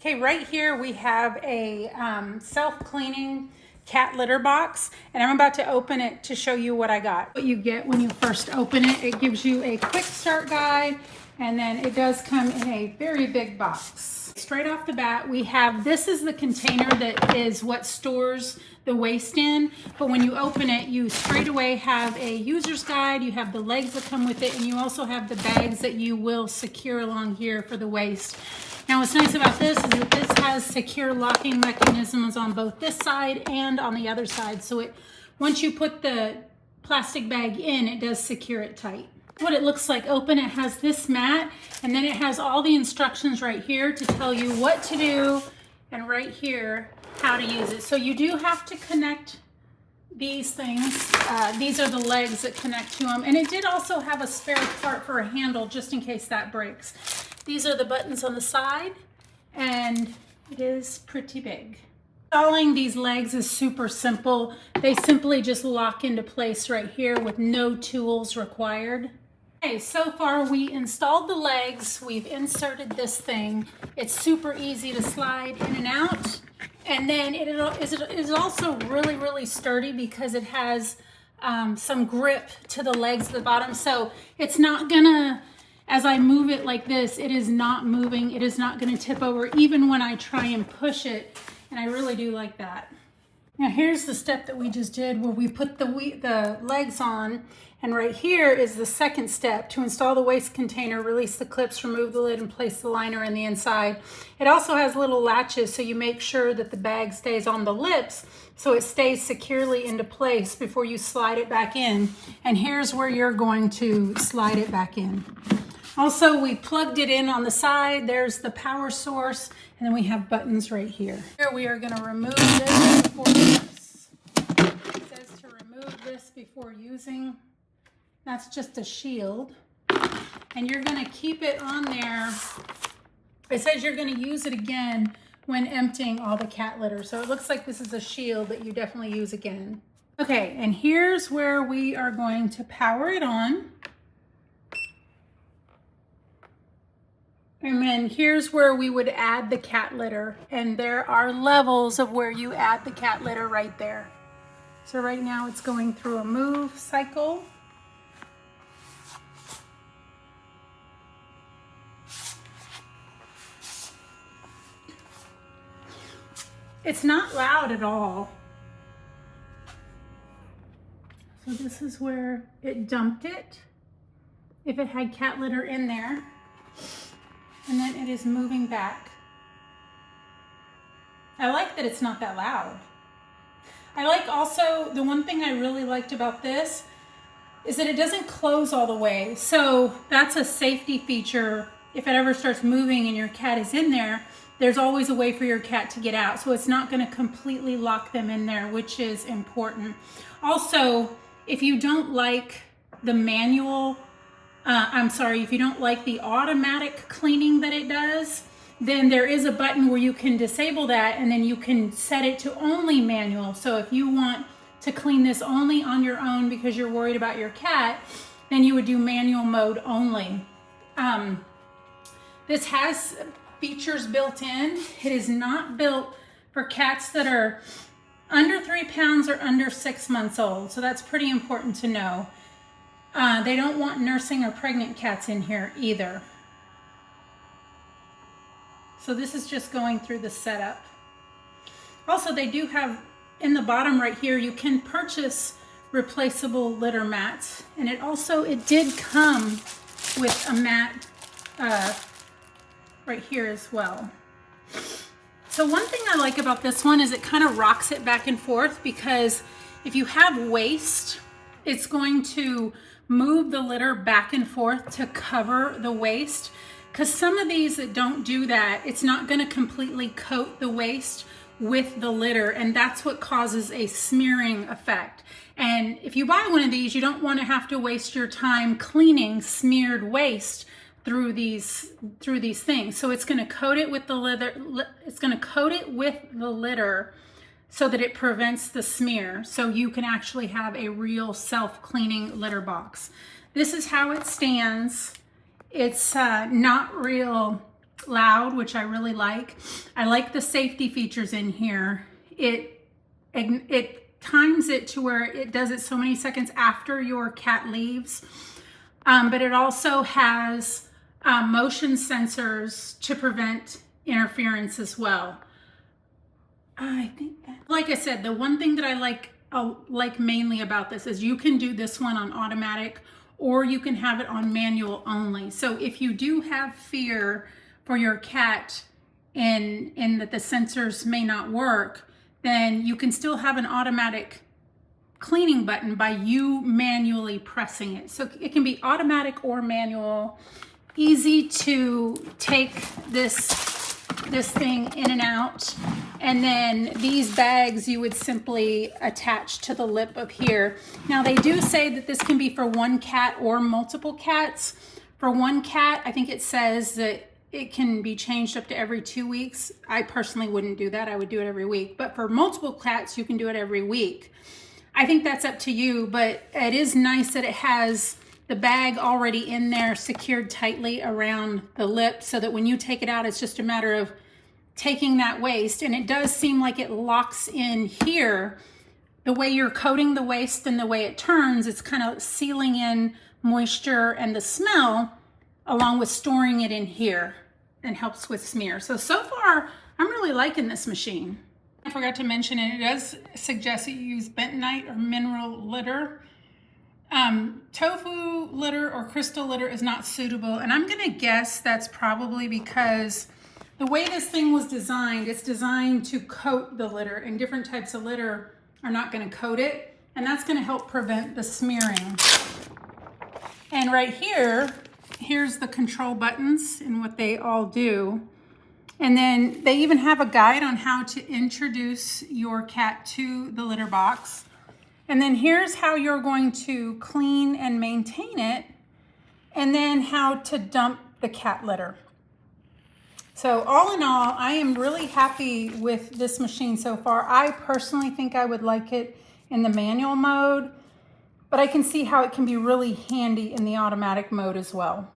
Okay, right here we have a self-cleaning cat litter box, and I'm about to open it to show you what I got. What you get when you first open it, it gives you a quick start guide, and then it does come in a very big box. Straight off the bat, we have, this is the container that is what stores the waste in, but when you open it, you straight away have a user's guide, you have the legs that come with it, and you also have the bags that you will secure along here for the waste. Now what's nice about this is that this has secure locking mechanisms on both this side and on the other side. So it, once you put the plastic bag in, it does secure it tight. What it looks like open, it has this mat, and then it has all the instructions right here to tell you what to do, and right here how to use it. So you do have to connect these things. These are the legs that connect to them, and it did also have a spare part for a handle just in case that breaks. These are the buttons on the side, and it is pretty big. Installing these legs is super simple. They simply just lock into place right here with no tools required. Okay, so far we installed the legs, we've inserted this thing. It's super easy to slide in and out. And then it is also really sturdy because it has some grip to the legs at the bottom. So it's not gonna, as I move it like this, it is not moving. It is not gonna tip over even when I try and push it. And I really do like that. Now here's the step that we just did where we put the legs on, and right here is the second step to install the waste container, release the clips, remove the lid, and place the liner in the inside. It also has little latches so you make sure that the bag stays on the lips so it stays securely into place before you slide it back in. And here's where you're going to slide it back in. Also, we plugged it in on the side. There's the power source, and then we have buttons right here. Here we are gonna remove this before use. It says to remove this before using. That's just a shield. And you're gonna keep it on there. It says you're gonna use it again when emptying all the cat litter. So it looks like this is a shield that you definitely use again. Okay, and here's where we are going to power it on. And then here's where we would add the cat litter. And there are levels of where you add the cat litter right there. So right now it's going through a move cycle. It's not loud at all. So this is where it dumped it, if it had cat litter in there. And then it is moving back. I like that it's not that loud. I like also, the one thing I really liked about this is that it doesn't close all the way. So that's a safety feature. If it ever starts moving and your cat is in there, there's always a way for your cat to get out. So it's not gonna completely lock them in there, which is important. Also, if you don't like the manual, if you don't like the automatic cleaning that it does, then there is a button where you can disable that, and then you can set it to only manual. So if you want to clean this only on your own because you're worried about your cat, then you would do manual mode only. This has features built in. It is not built for cats that are under 3 pounds or under 6 months old. So that's pretty important to know. They don't want nursing or pregnant cats in here either. So this is just going through the setup. Also, they do have, in the bottom right here, you can purchase replaceable litter mats. And it did come with a mat right here as well. So one thing I like about this one is it kind of rocks it back and forth, because if you have waste, it's going to move the litter back and forth to cover the waste. Because some of these that don't do that, it's not going to completely coat the waste with the litter, and that's what causes a smearing effect. And if you buy one of these, you don't want to have to waste your time cleaning smeared waste through these things. So it's going to coat it with the litter so that it prevents the smear, so you can actually have a real self-cleaning litter box. This is how it stands. It's not real it's loud, which I really like. I like the safety features in here. It times it to where it does it so many seconds after your cat leaves. But it also has motion sensors to prevent interference as well. I think that, like I said, the one thing that I like mainly about this is you can do this one on automatic, or you can have it on manual only. So if you do have fear for your cat in that the sensors may not work, then you can still have an automatic cleaning button by you manually pressing it. So it can be automatic or manual. Easy to take this thing in and out. And then these bags you would simply attach to the lip of here. Now they do say that this can be for one cat or multiple cats. For one cat, I think it says that it can be changed up to every 2 weeks. I personally wouldn't do that. I would do it every week. But for multiple cats, you can do it every week. I think that's up to you, but it is nice that it has the bag already in there secured tightly around the lip so that when you take it out, it's just a matter of taking that waste. And it does seem like it locks in here. The way you're coating the waste and the way it turns, it's kind of sealing in moisture and the smell along with storing it in here, and helps with smear. So far, I'm really liking this machine. I forgot to mention it does suggest that you use bentonite or mineral litter. Tofu litter or crystal litter is not suitable, and I'm gonna guess that's probably because the way this thing was designed, it's designed to coat the litter, and different types of litter are not gonna coat it, and that's gonna help prevent the smearing. And right here, here's the control buttons and what they all do. And then they even have a guide on how to introduce your cat to the litter box. And then here's how you're going to clean and maintain it, and then how to dump the cat litter. So all in all, I am really happy with this machine so far. I personally think I would like it in the manual mode, but I can see how it can be really handy in the automatic mode as well.